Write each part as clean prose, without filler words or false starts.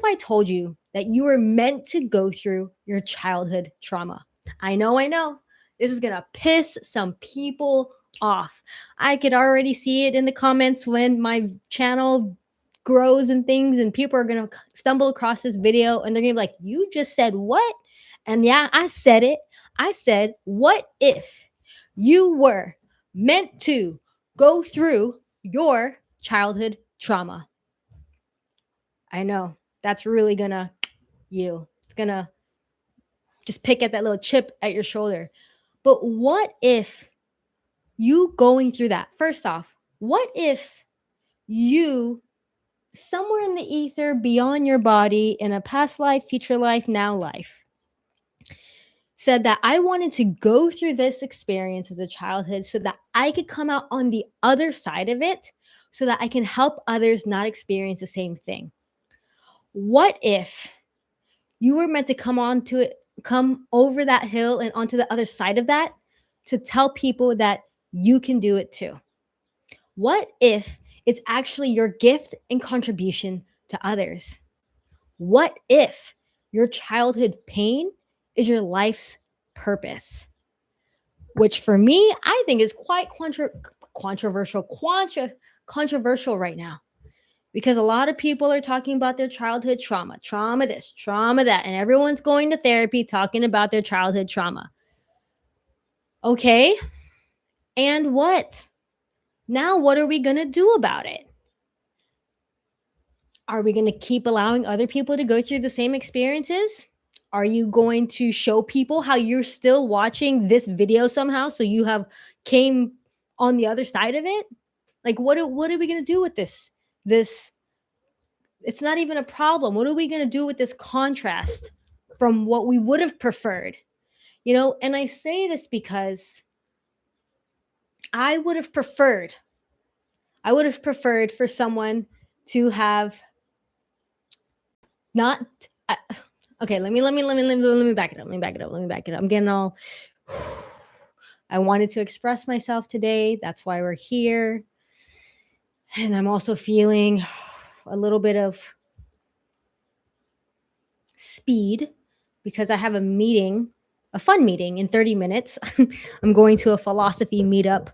I told you that you were meant to go through your childhood trauma? I know. This is going to piss some people off. I could already see it in the comments when my channel grows and things, and people are going to stumble across this video and they're going to be like, you just said what? And yeah, I said it. I said, what if you were meant to go through your childhood trauma? I know that's really gonna it's gonna just pick at that little chip at your shoulder. But what if you going through that? First off, what if you somewhere in the ether beyond your body in a past life, future life, now life said that I wanted to go through this experience as a childhood so that I could come out on the other side of it so that I can help others not experience the same thing? What if you were meant to come over that hill and onto the other side of that to tell people that you can do it too? What if it's actually your gift and contribution to others? What if your childhood pain is your life's purpose? Which for me, I think is quite controversial right now. Because a lot of people are talking about their childhood trauma this, trauma that, and everyone's going to therapy talking about their childhood trauma. Okay, and what? Now what are we going to do about it? Are we going to keep allowing other people to go through the same experiences? Are you going to show people how you're still watching this video somehow so you have came on the other side of it? Like what are we going to do with this it's not even a problem. What are we going to do with this contrast from what we would have preferred? And I say this because I would have preferred for someone to have not okay, let me back it up. I'm getting all I wanted to express myself today. That's why we're here. And I'm also feeling a little bit of speed because I have a fun meeting in 30 minutes. I'm going to a philosophy meetup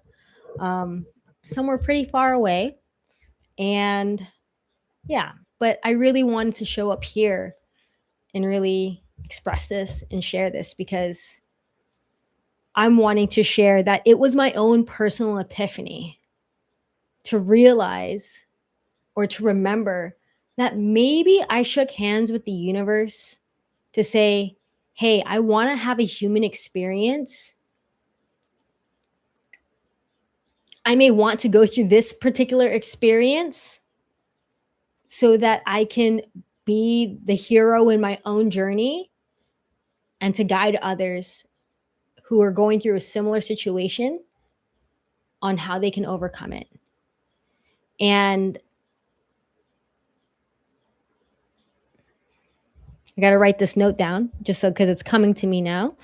somewhere pretty far away. And yeah, but I really wanted to show up here and really express this and share this because I'm wanting to share that it was my own personal epiphany to realize or to remember that maybe I shook hands with the universe to say, hey, I want to have a human experience. I may want to go through this particular experience so that I can be the hero in my own journey and to guide others who are going through a similar situation on how they can overcome it. And I got to write this note down just so because it's coming to me now.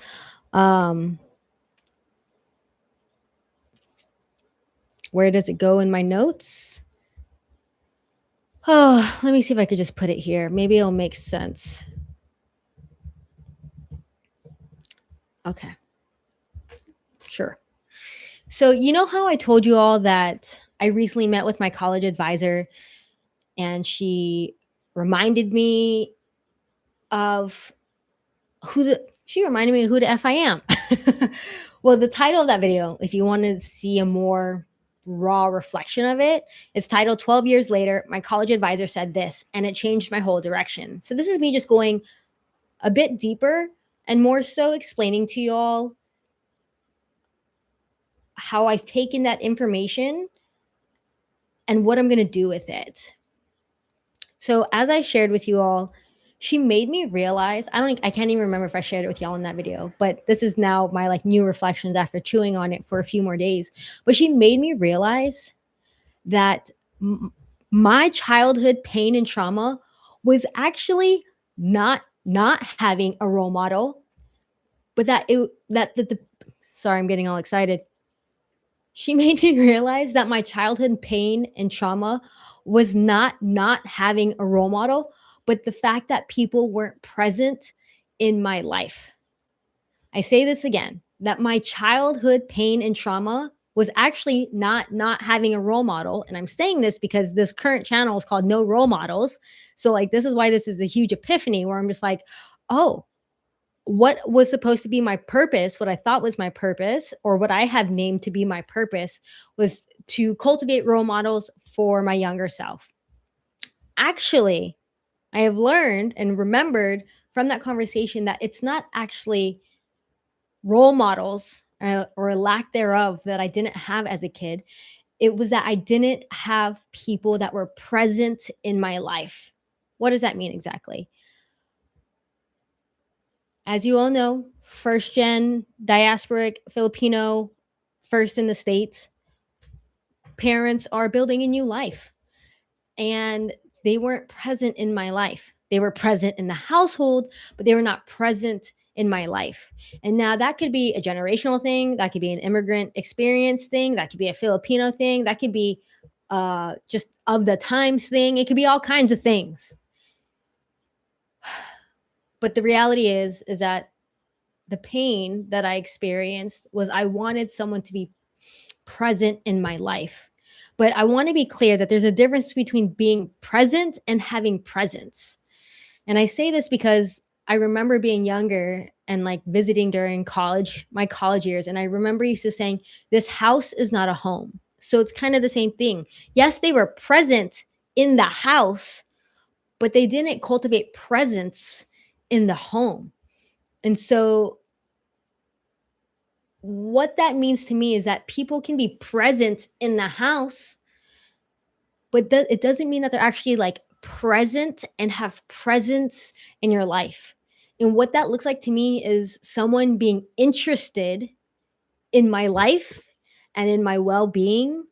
Where does it go in my notes? Oh, let me see if I could just put it here. Maybe it'll make sense. Okay. Sure. So you know how I told you all that I recently met with my college advisor and she reminded me of who the F I am. Well, the title of that video, if you want to see a more raw reflection of it, it's titled 12 Years Later, My College Advisor Said This, and it changed my whole direction. So this is me just going a bit deeper and more so explaining to you all how I've taken that information and what I'm going to do with it. So as I shared with you all, she made me realize, I can't even remember if I shared it with y'all in that video, but this is now my new reflections after chewing on it for a few more days. But she made me realize that my childhood pain and trauma was actually not having a role model, but sorry, I'm getting all excited. She made me realize that my childhood pain and trauma was not having a role model, but the fact that people weren't present in my life. I say this again, that my childhood pain and trauma was actually not having a role model. And I'm saying this because this current channel is called No Role Models. So like this is why this is a huge epiphany where I'm just like, oh, what was supposed to be my purpose, what I thought was my purpose, or what I have named to be my purpose, was to cultivate role models for my younger self. Actually, I have learned and remembered from that conversation that it's not actually role models or lack thereof that I didn't have as a kid. It was that I didn't have people that were present in my life. What does that mean exactly? As you all know, first gen diasporic Filipino, first in the States, parents are building a new life. And they weren't present in my life. They were present in the household, but they were not present in my life. And now that could be a generational thing, that could be an immigrant experience thing, that could be a Filipino thing, that could be just of the times thing. It could be all kinds of things. But the reality is that the pain that I experienced was I wanted someone to be present in my life. But I want to be clear that there's a difference between being present and having presence. And I say this because I remember being younger and like visiting during college, my college years. And I remember used to saying, this house is not a home. So it's kind of the same thing. Yes, they were present in the house, but they didn't cultivate presence in the home. And so what that means to me is that people can be present in the house, but it doesn't mean that they're actually like present and have presence in your life. And what that looks like to me is someone being interested in my life and in my well-being,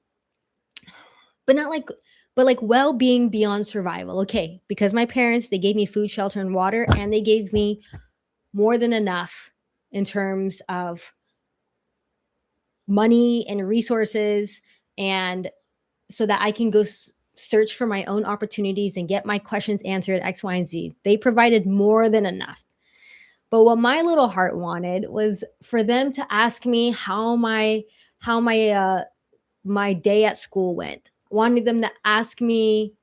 but not like but like well-being beyond survival. Okay, because my parents, they gave me food, shelter, and water, and they gave me more than enough in terms of money and resources, and so that I can go search for my own opportunities and get my questions answered, X, Y, and Z. They provided more than enough. But what my little heart wanted was for them to ask me how my day at school went. Wanted them to ask me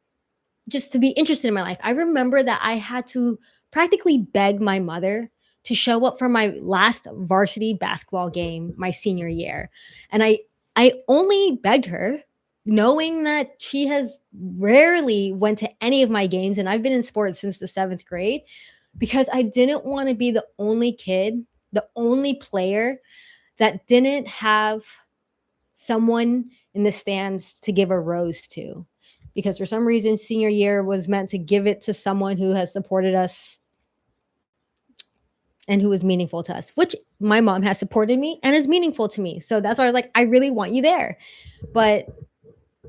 just to be interested in my life. I remember that I had to practically beg my mother to show up for my last varsity basketball game my senior year. And I only begged her knowing that she has rarely went to any of my games and I've been in sports since the 7th grade because I didn't want to be the only kid, the only player that didn't have someone in the stands to give a rose to, because for some reason senior year was meant to give it to someone who has supported us and who is meaningful to us, which my mom has supported me and is meaningful to me. So that's why I was like, I really want you there. But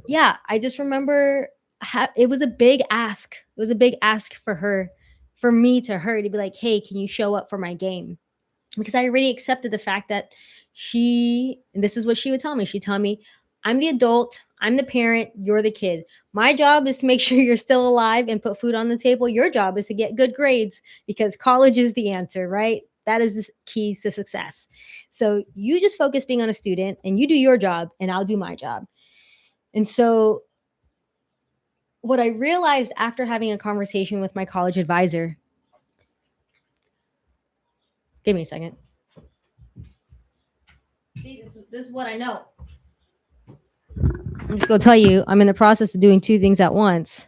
yeah, I just remember it was a big ask. It was a big ask for her, for me to her to be like, hey, can you show up for my game? Because I already accepted the fact that and this is what she would tell me. She'd tell me, I'm the adult, I'm the parent, you're the kid. My job is to make sure you're still alive and put food on the table. Your job is to get good grades because college is the answer, right? That is the keys to success. So you just focus being on a student and you do your job and I'll do my job. And so what I realized after having a conversation with my college advisor, give me a second. See, this is what I know. I'm just gonna tell you, I'm in the process of doing 2 things at once.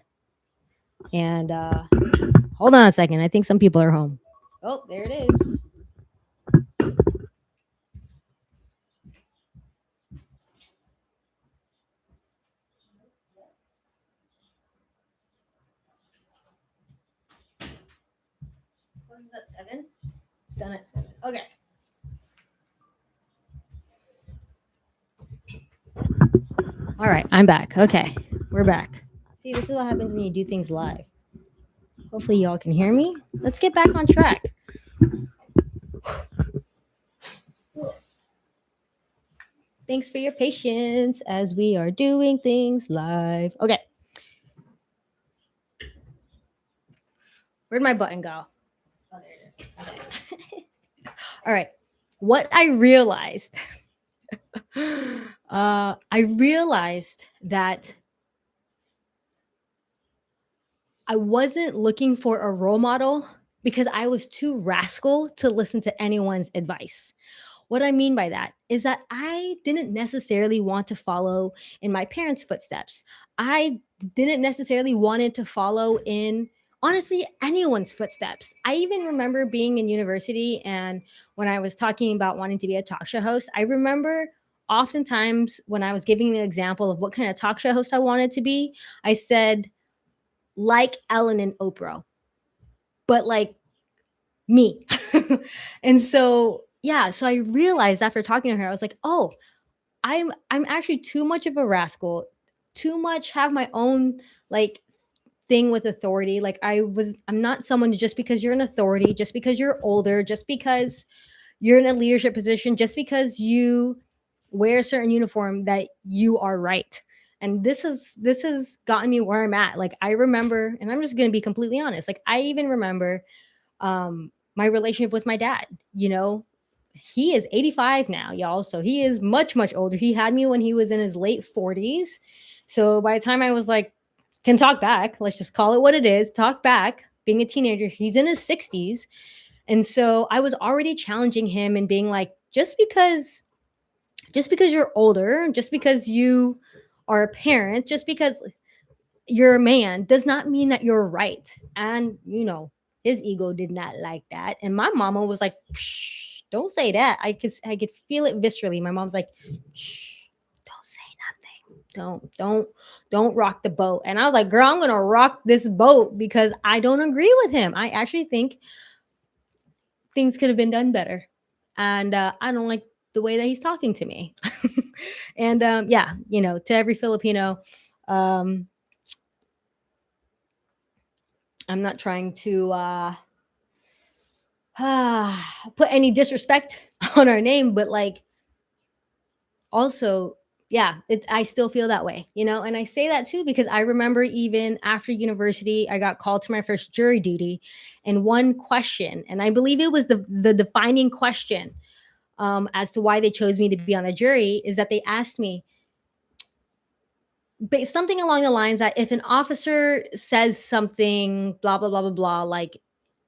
And hold on a second. I think some people are home. Oh, there it is. What is that, 7? It's done at 7. Okay. All right, I'm back. Okay, we're back. See, this is what happens when you do things live. Hopefully, y'all can hear me. Let's get back on track. Thanks for your patience as we are doing things live. Okay. Where'd my button go? Oh, there it is. Okay. All right. What I realized, I realized that I wasn't looking for a role model because I was too rascal to listen to anyone's advice. What I mean by that is that I didn't necessarily want to follow in my parents' footsteps. I didn't necessarily wanted to follow in honestly anyone's footsteps. I even remember being in university and when I was talking about wanting to be a talk show host, I remember oftentimes when I was giving an example of what kind of talk show host I wanted to be, I said like Ellen and Oprah, but like me. And so, yeah, so I realized after talking to her, I was like, "Oh, I'm actually too much of a rascal, too much have my own like thing with authority. Like I'm not someone just because you're an authority, just because you're older, just because you're in a leadership position, just because you wear a certain uniform that you are right." And this has gotten me where I'm at. Like I remember, and I'm just going to be completely honest. Like I even remember my relationship with my dad. You know, he is 85 now, y'all. So he is much, much older. He had me when he was in his late 40s. So by the time I was like, can talk back, let's just call it what it is, talk back, being a teenager, he's in his 60s. And so I was already challenging him and being like, just because you're older, just because you are a parent, just because you're a man does not mean that you're right. And his ego did not like that. And my mama was like, "Psh, don't say that." I could feel it viscerally. My mom's like, "Shh, don't say nothing. Don't rock the boat." And I was like, "Girl, I'm gonna rock this boat because I don't agree with him. I actually think things could have been done better. And I don't like the way that he's talking to me." And yeah, to every Filipino, um, I'm not trying to put any disrespect on our name, but like also, yeah, I still feel that way. And I say that too because I remember even after university, I got called to my first jury duty, and one question, and I believe it was the defining question as to why they chose me to be on the jury, is that they asked me something along the lines that if an officer says something, blah blah blah blah blah, like,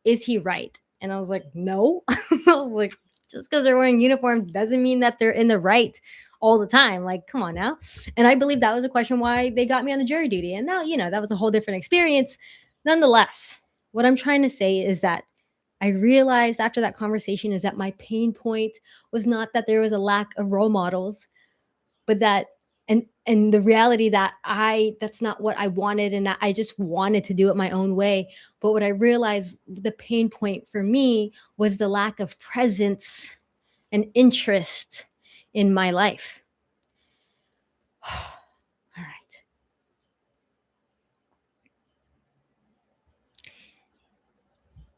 is he right? And I was like, no. I was like, just because they're wearing uniform doesn't mean that they're in the right all the time. Like, come on now. And I believe that was a question why they got me on the jury duty. And now, that was a whole different experience. Nonetheless, what I'm trying to say is that I realized after that conversation is that my pain point was not that there was a lack of role models, but that and the reality that that's not what I wanted, and that I just wanted to do it my own way. But what I realized the pain point for me was the lack of presence and interest in my life. All right.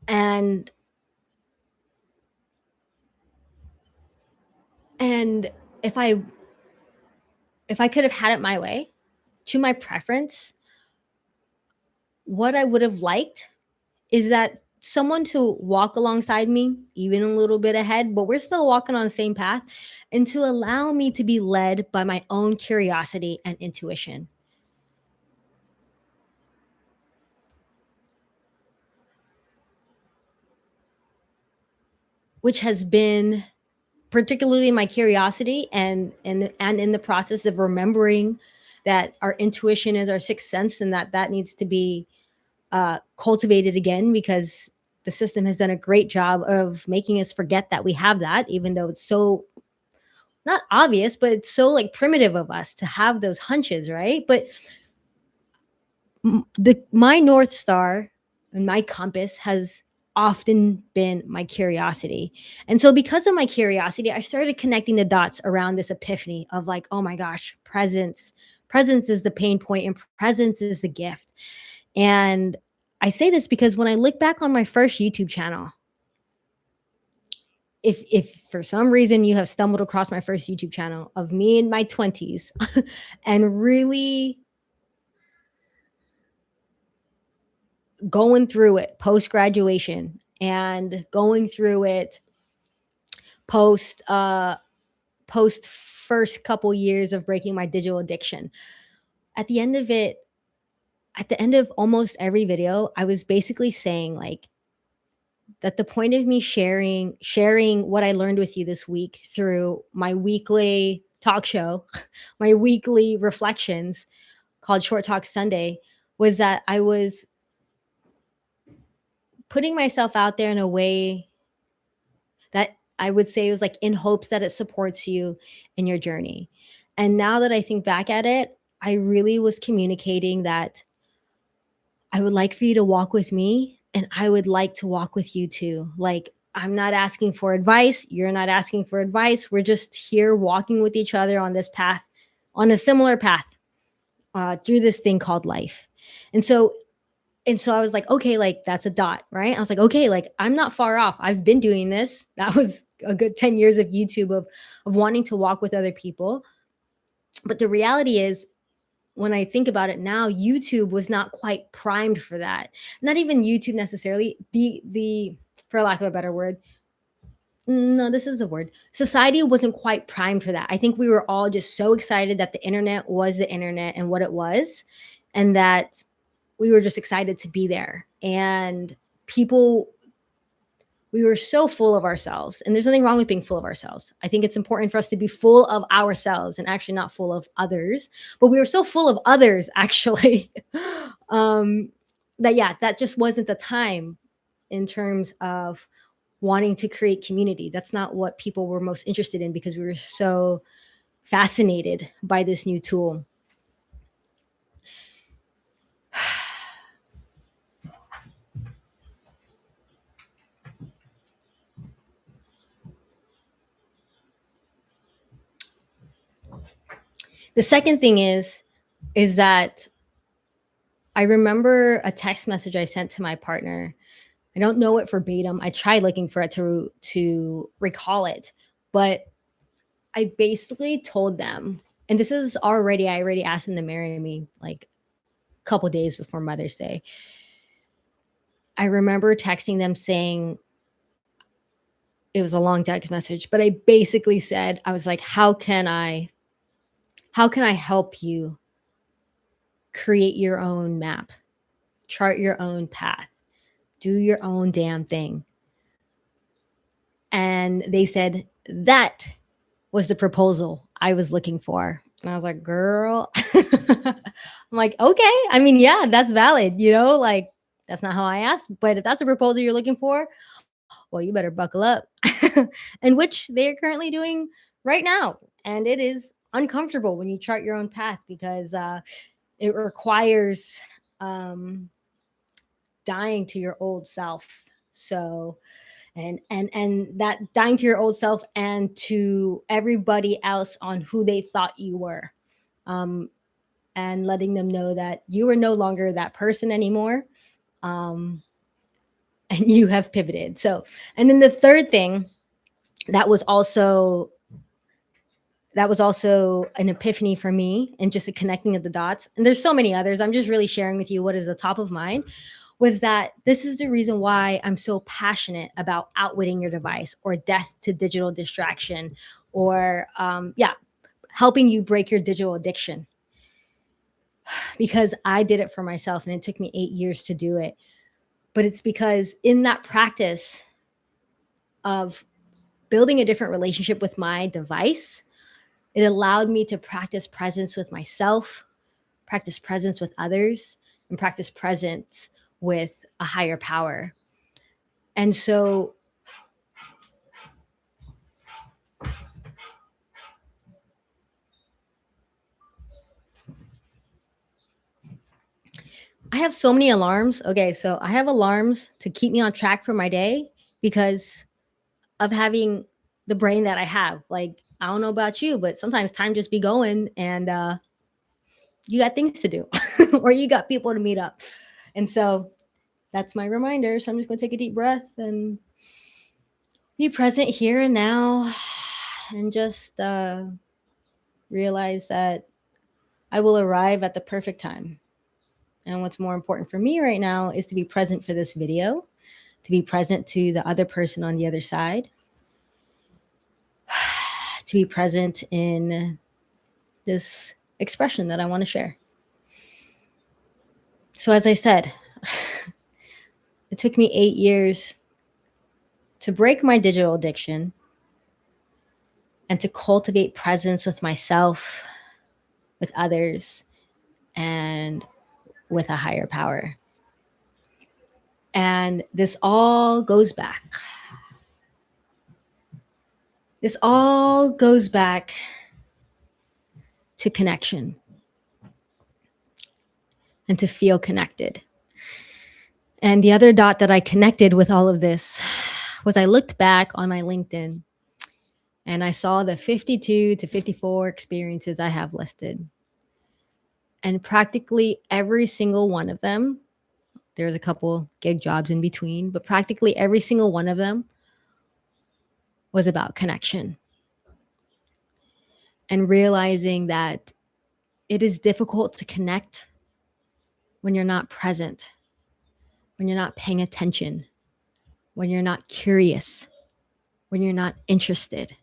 And and if I could have had it my way, to my preference, what I would have liked is that someone to walk alongside me, even a little bit ahead, but we're still walking on the same path, and to allow me to be led by my own curiosity and intuition, which has been particularly my curiosity, and in the process of remembering that our intuition is our sixth sense, and that needs to be cultivated again, because the system has done a great job of making us forget that we have that, even though it's so not obvious, but it's so like primitive of us to have those hunches, right? But my north star and my compass has often been my curiosity. And so because of my curiosity, I started connecting the dots around this epiphany of like, oh my gosh, presence is the pain point and presence is the gift. And I say this because when I look back on my first YouTube channel, if for some reason you have stumbled across my first YouTube channel of me in my 20s and really going through it post graduation and going through it post post first couple years of breaking my digital addiction. At the end of it, at the end of almost every video, I was basically saying like that the point of me sharing what I learned with you this week through my weekly talk show, my weekly reflections called Short Talk Sunday, was that I was putting myself out there in a way that I would say was like in hopes that it supports you in your journey. And now that I think back at it, I really was communicating that I would like for you to walk with me and I would like to walk with you too. Like, I'm not asking for advice. You're not asking for advice. We're just here walking with each other on this path, on a similar path through this thing called life. And so I was like, okay, like that's a dot, right? I was like, okay, like I'm not far off. I've been doing this. That was a good 10 years of YouTube of wanting to walk with other people. But the reality is, when I think about it now, YouTube was not quite primed for that. Not even YouTube necessarily. The for lack of a better word, no, this is a word. Society wasn't quite primed for that. I think we were all just so excited that the internet was the internet and what it was, and that we were just excited to be there. And people, we were so full of ourselves. And there's nothing wrong with being full of ourselves. I think it's important for us to be full of ourselves and actually not full of others. But we were so full of others, actually, that, yeah, that just wasn't the time in terms of wanting to create community. That's not what people were most interested in because we were so fascinated by this new tool. The second thing is that I remember a text message I sent to my partner. I don't know it verbatim. I tried looking for it to recall it, but I basically told them, and this is already, I already asked them to marry me like a couple days before Mother's Day. I remember texting them saying, it was a long text message, but I basically said, I was like, how can I help you create your own map, chart your own path, do your own damn thing? And they said, that was the proposal I was looking for. And I was like, girl, I'm like, okay. I mean, yeah, that's valid. Like that's not how I asked. But if that's a proposal you're looking for, well, you better buckle up. And which they're currently doing right now. And it is uncomfortable when you chart your own path because it requires dying to your old self. So, and that dying to your old self and to everybody else on who they thought you were, and letting them know that you are no longer that person anymore, and you have pivoted. So, and then the third thing that was also an epiphany for me and just a connecting of the dots, and there's so many others, I'm just really sharing with you what is the top of mind, was that this is the reason why I'm so passionate about outwitting your device or death to digital distraction, or helping you break your digital addiction. Because I did it for myself and it took me 8 years to do it. But it's because in that practice of building a different relationship with my device, it allowed me to practice presence with myself, practice presence with others, and practice presence with a higher power. And so I have so many alarms. Okay, so I have alarms to keep me on track for my day because of having the brain that I have. Like, I don't know about you, but sometimes time just be going and you got things to do or you got people to meet up. And so that's my reminder. So I'm just going to take a deep breath and be present here and now and just realize that I will arrive at the perfect time. And what's more important for me right now is to be present for this video, to be present to the other person on the other side, to be present in this expression that I want to share. So, as I said, it took me 8 years to break my digital addiction and to cultivate presence with myself, with others, and with a higher power. And this all goes back. This all goes back to connection and to feel connected. And the other dot that I connected with all of this was I looked back on my LinkedIn and I saw the 52 to 54 experiences I have listed. And practically every single one of them, there's a couple gig jobs in between, but practically every single one of them was about connection. And realizing that it is difficult to connect when you're not present, when you're not paying attention, when you're not curious, when you're not interested.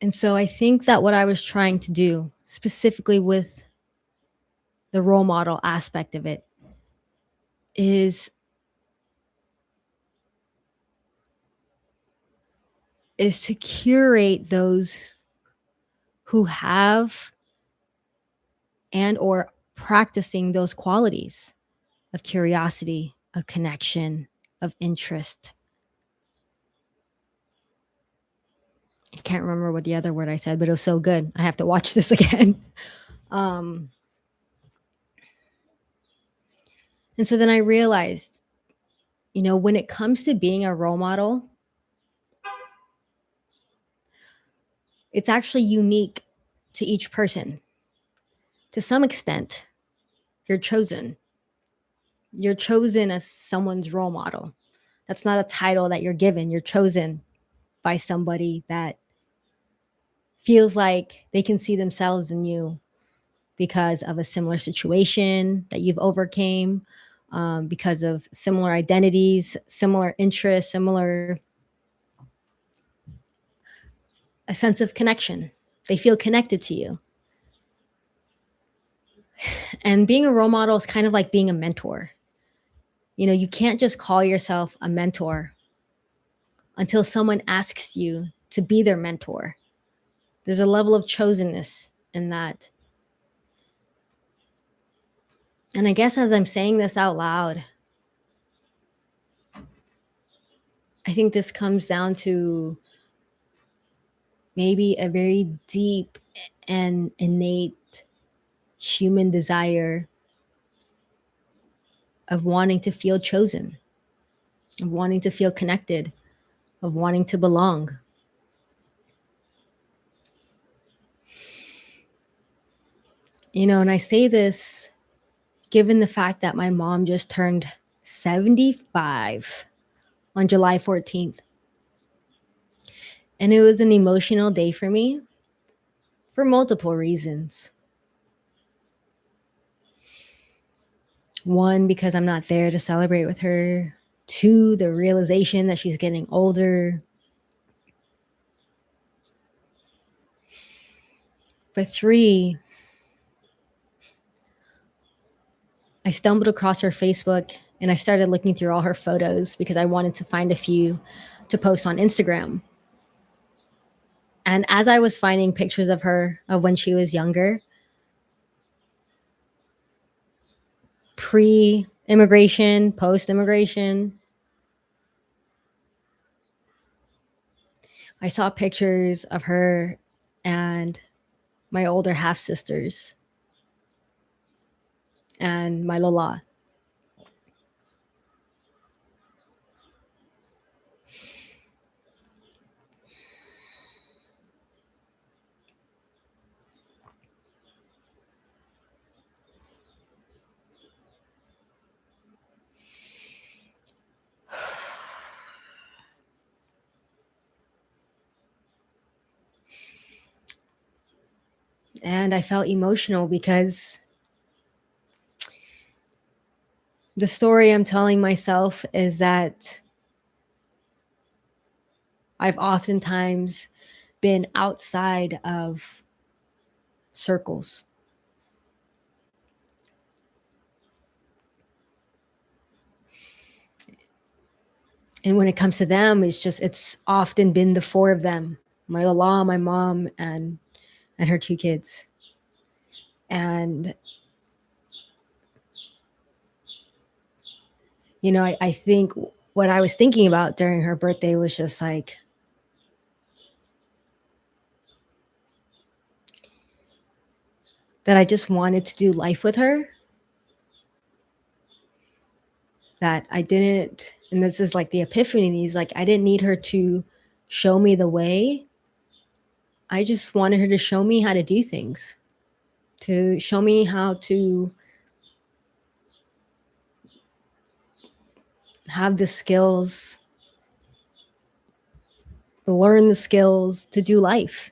And so I think that what I was trying to do, specifically with the role model aspect of it, is to curate those who have and or practicing those qualities of curiosity, of connection, of interest. I can't remember what the other word I said, but it was so good. I have to watch this again. And so then I realized, when it comes to being a role model, it's actually unique to each person. To some extent, you're chosen. You're chosen as someone's role model. That's not a title that you're given. You're chosen by somebody that feels like they can see themselves in you because of a similar situation that you've overcame, because of similar identities, similar interests, a sense of connection. They feel connected to you. And being a role model is kind of like being a mentor. You can't just call yourself a mentor until someone asks you to be their mentor. There's a level of chosenness in that. And I guess as I'm saying this out loud, I think this comes down to maybe a very deep and innate human desire of wanting to feel chosen, of wanting to feel connected, of wanting to belong. And I say this given the fact that my mom just turned 75 on July 14th. And it was an emotional day for me for multiple reasons. One, because I'm not there to celebrate with her. Two, the realization that she's getting older. But three, I stumbled across her Facebook and I started looking through all her photos because I wanted to find a few to post on Instagram. And as I was finding pictures of her of when she was younger, pre-immigration, post-immigration, I saw pictures of her and my older half sisters and my Lola. And I felt emotional because the story I'm telling myself is that I've oftentimes been outside of circles. And when it comes to them, it's often been the four of them, my Lala, my mom, and her two kids. And, I think what I was thinking about during her birthday was just like, that I just wanted to do life with her, that I didn't, and this is like the epiphany, is like I didn't need her to show me the way. I just wanted her to show me how to do things, to show me how to have the skills, to learn the skills to do life.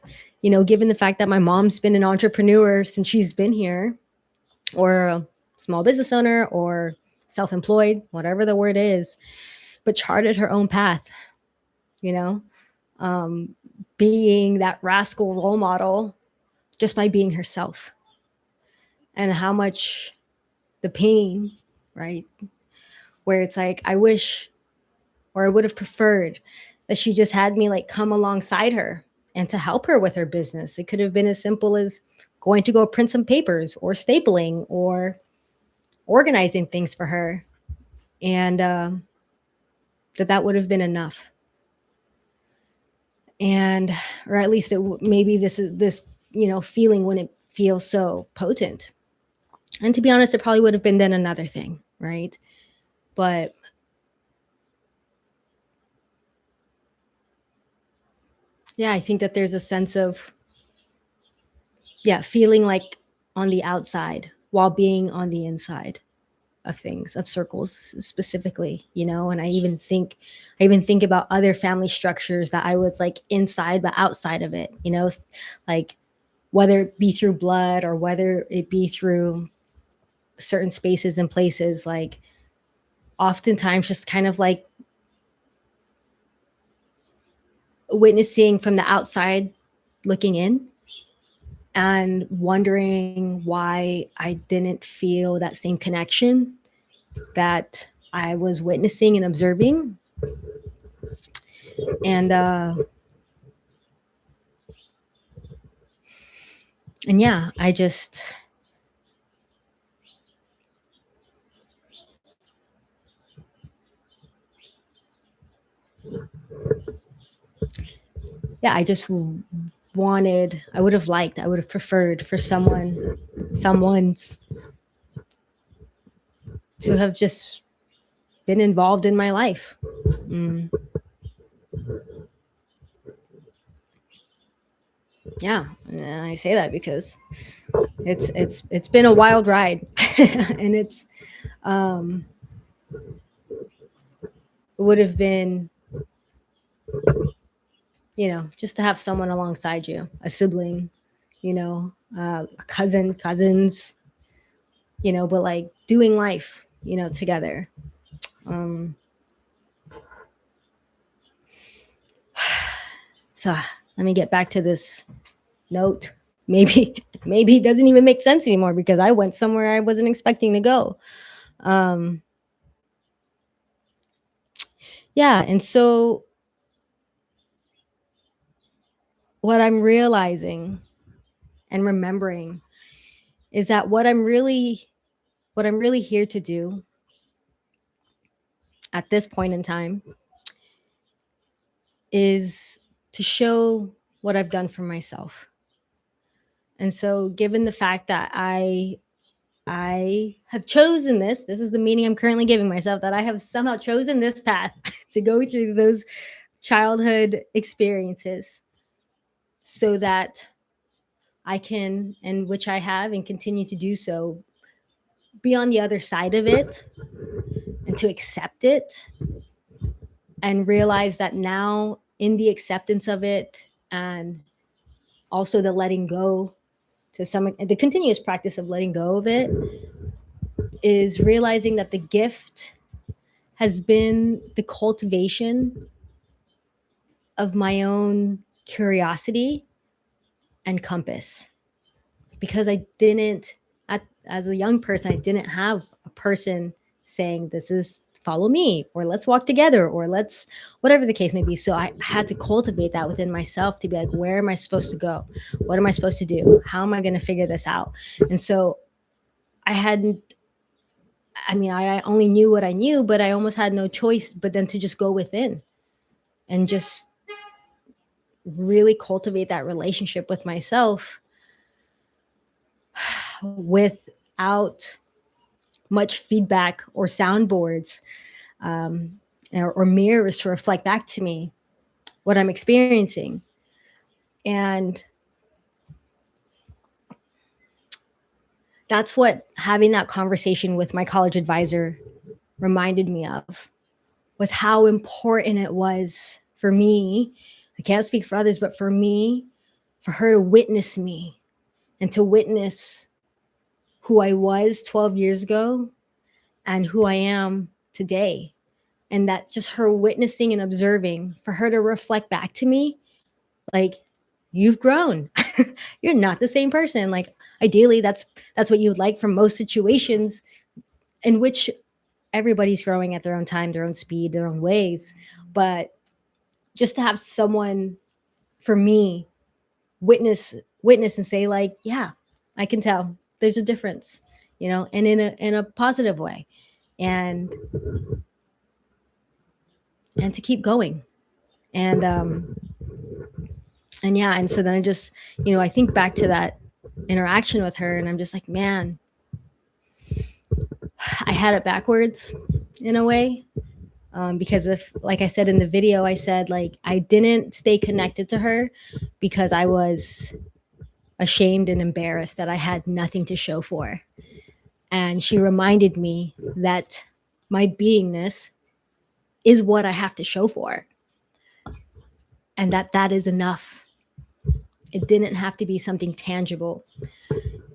Given the fact that my mom's been an entrepreneur since she's been here, or a small business owner, or self-employed, whatever the word is, but charted her own path, you know, being that Rascal role model just by being herself, and how much the pain, right? Where it's like, I wish, or I would have preferred that she just had me like come alongside her and to help her with her business. It could have been as simple as going to go print some papers, or stapling, or organizing things for her. And that would have been enough. And, or at least maybe this feeling wouldn't feel so potent. And to be honest, it probably would have been then another thing, right? But yeah, I think that there's a sense of, feeling like on the outside while being on the inside of things, of circles specifically, and I even think about other family structures that I was like inside but outside of it, like whether it be through blood or whether it be through certain spaces and places, like oftentimes just kind of like witnessing from the outside looking in and wondering why I didn't feel that same connection that I was witnessing and observing. And yeah, I just I would have preferred for someone's to have just been involved in my life. Mm. Yeah, and I say that because it's been a wild ride, and it would have been, just to have someone alongside you, a sibling, a cousins, but like doing life, together. Um, so let me get back to this note. Maybe it doesn't even make sense anymore because I went somewhere I wasn't expecting to go. Um, yeah, and so what I'm realizing and remembering is that what I'm really here to do at this point in time is to show what I've done for myself. And so given the fact that I have chosen this is the meaning I'm currently giving myself, that I have somehow chosen this path to go through those childhood experiences so that I can, and which I have and continue to do so, be on the other side of it and to accept it and realize that now in the acceptance of it, and also the letting go, the continuous practice of letting go of it is realizing that the gift has been the cultivation of my own curiosity and compass. Because I didn't, as a young person, I didn't have a person saying, this is follow me, or let's walk together, or let's, whatever the case may be. So I had to cultivate that within myself to be like, where am I supposed to go? What am I supposed to do? How am I going to figure this out? And so I only knew what I knew, but I almost had no choice but then to just go within and just really cultivate that relationship with myself without much feedback or soundboards or mirrors to reflect back to me what I'm experiencing. And that's what having that conversation with my college advisor reminded me of, was how important it was for me. I can't speak for others, but for me, for her to witness me and to witness who I was 12 years ago and who I am today. And that just her witnessing and observing, for her to reflect back to me, like, you've grown. You're not the same person. Like, ideally, that's what you would like from most situations in which everybody's growing at their own time, their own speed, their own ways. But just to have someone, for me, witness and say, like, yeah, I can tell there's a difference, and in a positive way, and to keep going. And yeah, and so then I just, I think back to that interaction with her, and I'm just like, man, I had it backwards in a way. Because if, like I said in the video, I said, like, I didn't stay connected to her because I was ashamed and embarrassed that I had nothing to show for. And she reminded me that my beingness is what I have to show for, and that is enough. It didn't have to be something tangible.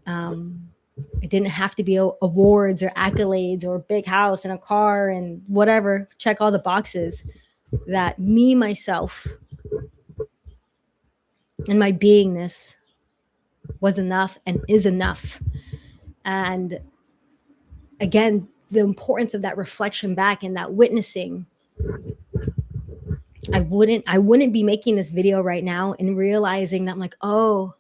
It didn't have to be awards or accolades or a big house and a car and whatever, check all the boxes. That me, myself, and my beingness was enough and is enough. And again, the importance of that reflection back and that witnessing. I wouldn't be making this video right now and realizing that I'm like, oh,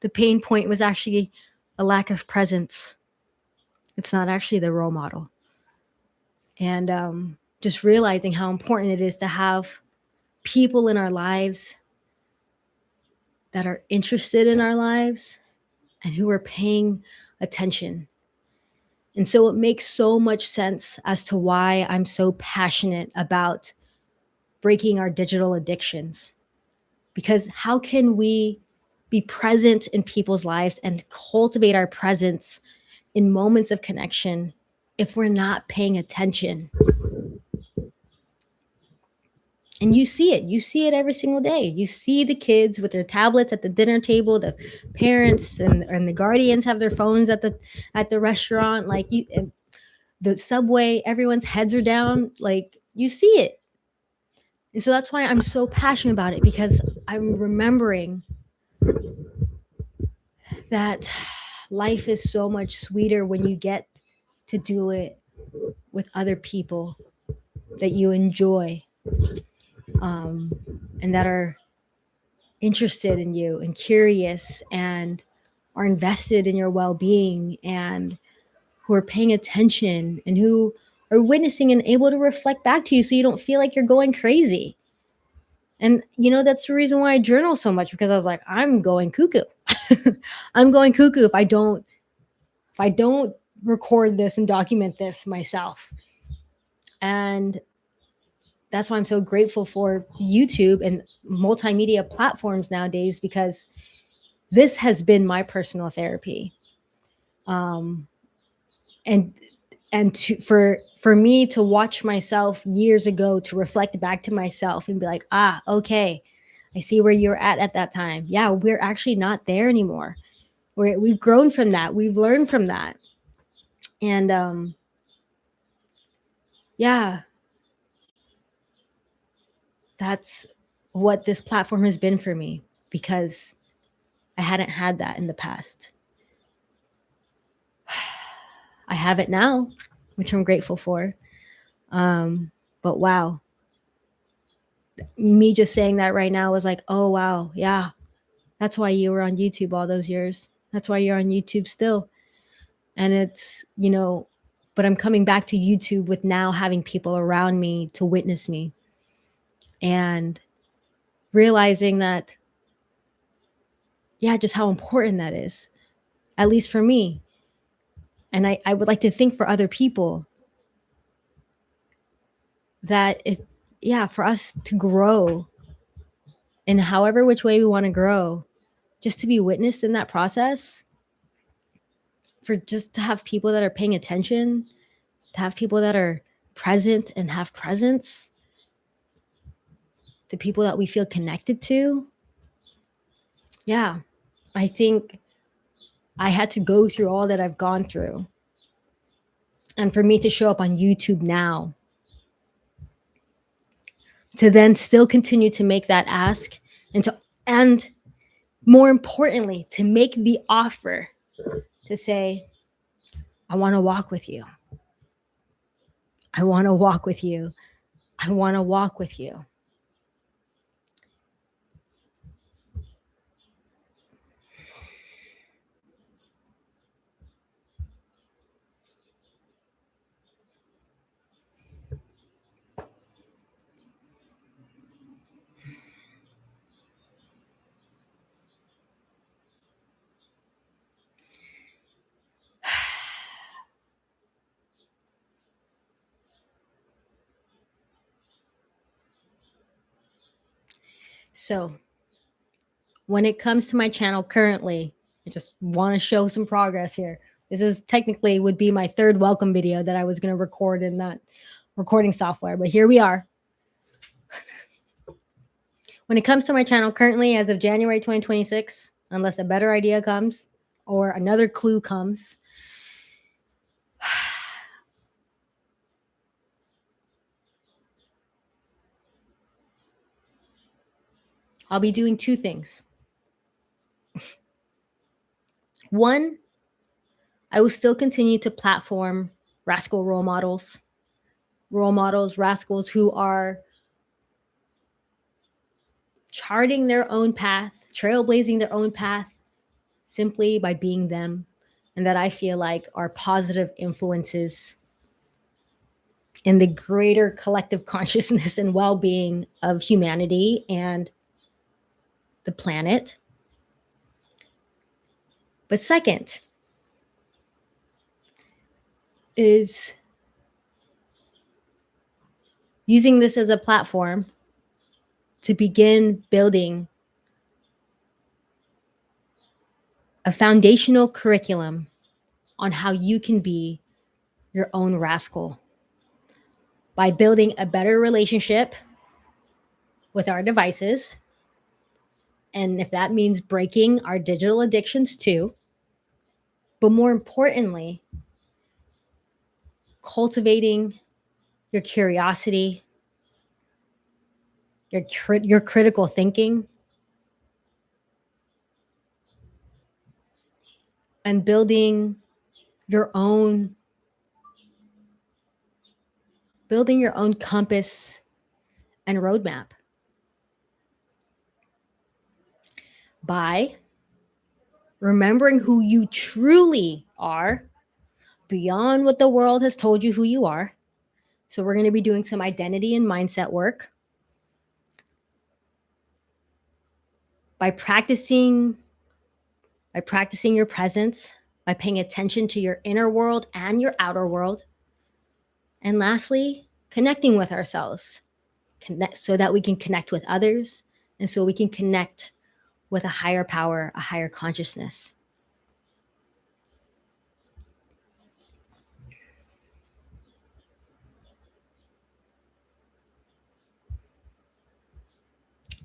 the pain point was actually a lack of presence. It's not actually the role model. And just realizing how important it is to have people in our lives that are interested in our lives and who are paying attention. And so it makes so much sense as to why I'm so passionate about breaking our digital addictions. Because how can we be present in people's lives and cultivate our presence in moments of connection if we're not paying attention? And you see it every single day. You see the kids with their tablets at the dinner table, the parents and the guardians have their phones at the restaurant, like the subway, everyone's heads are down, like, you see it. And so that's why I'm so passionate about it, because I'm remembering that life is so much sweeter when you get to do it with other people that you enjoy, and that are interested in you and curious and are invested in your well-being and who are paying attention and who are witnessing and able to reflect back to you so you don't feel like you're going crazy. And that's the reason why I journal so much, because I was like, I'm going cuckoo. I'm going cuckoo if I don't record this and document this myself. And that's why I'm so grateful for YouTube and multimedia platforms nowadays, because this has been my personal therapy. For me to watch myself years ago, to reflect back to myself and be like, okay, I see where you're at that time. Yeah, we're actually not there anymore. We've grown from that. We've learned from that. And yeah, that's what this platform has been for me, because I hadn't had that in the past. I have it now, which I'm grateful for. But wow, me just saying that right now was like, oh wow, yeah, that's why you were on YouTube all those years. That's why you're on YouTube still. And it's, but I'm coming back to YouTube with now having people around me to witness me and realizing that, yeah, just how important that is, at least for me. And I would like to think for other people that it, yeah, for us to grow in however which way we want to grow, just to be witnessed in that process, for just to have people that are paying attention, to have people that are present and have presence, to people that we feel connected to. Yeah, I think I had to go through all that I've gone through. And for me to show up on YouTube now, to then still continue to make that ask, and more importantly, to make the offer to say, I want to walk with you. I want to walk with you. I want to walk with you. So, when it comes to my channel currently, I just want to show some progress here. This is technically would be my third welcome video that I was going to record in that recording software, but here we are. When it comes to my channel currently, as of January 2026, unless a better idea comes or another clue comes, I'll be doing two things. One, I will still continue to platform Rascal role models, Rascals who are charting their own path, trailblazing their own path simply by being them, and that I feel like are positive influences in the greater collective consciousness and well-being of humanity and the planet. But second is using this as a platform to begin building a foundational curriculum on how you can be your own rascal by building a better relationship with our devices. And if that means breaking our digital addictions too, but more importantly, cultivating your curiosity, your critical thinking, and building your own compass and roadmap by remembering who you truly are beyond what the world has told you who you are. So we're going to be doing some identity and mindset work by practicing your presence, by paying attention to your inner world and your outer world. And lastly, connecting with ourselves, so that we can connect with others, and so we can connect with a higher power, a higher consciousness.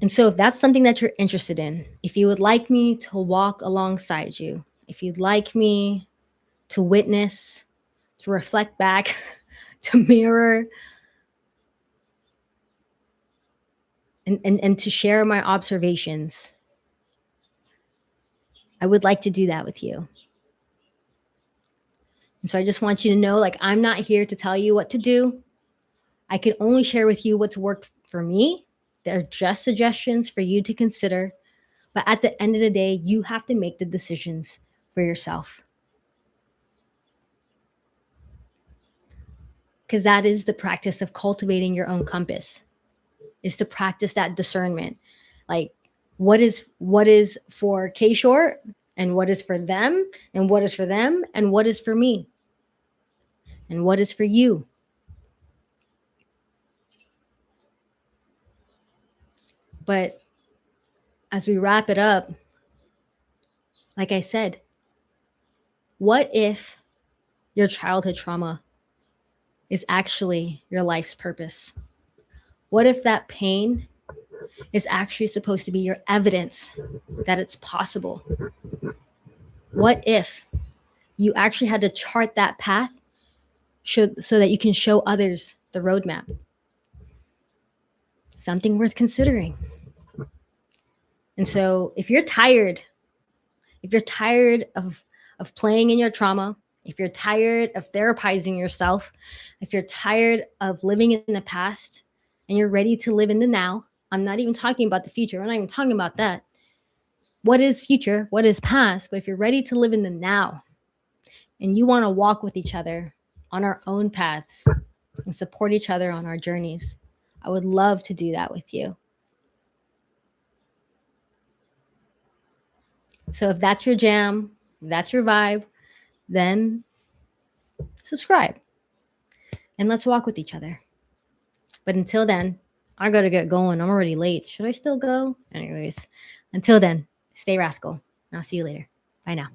And so if that's something that you're interested in, if you would like me to walk alongside you, if you'd like me to witness, to reflect back, to mirror, and to share my observations, I would like to do that with you. And so I just want you to know, like, I'm not here to tell you what to do. I can only share with you what's worked for me. They're just suggestions for you to consider. But at the end of the day, you have to make the decisions for yourself. Because that is the practice of cultivating your own compass, is to practice that discernment. Like, what is for K Short, and what is for them, and what is for them, and what is for me, and what is for you. But as we wrap it up, like I said, what if your childhood trauma is actually your life's purpose? What if that pain is actually supposed to be your evidence that it's possible? What if you actually had to chart that path so that you can show others the roadmap? Something worth considering. And so if you're tired of playing in your trauma, if you're tired of therapizing yourself, if you're tired of living in the past and you're ready to live in the now, I'm not even talking about the future. I'm not even talking about that. What is future? What is past? But if you're ready to live in the now and you want to walk with each other on our own paths and support each other on our journeys, I would love to do that with you. So if that's your jam, if that's your vibe, then subscribe and let's walk with each other. But until then, I gotta get going. I'm already late. Should I still go? Anyways, until then, stay rascal. And I'll see you later. Bye now.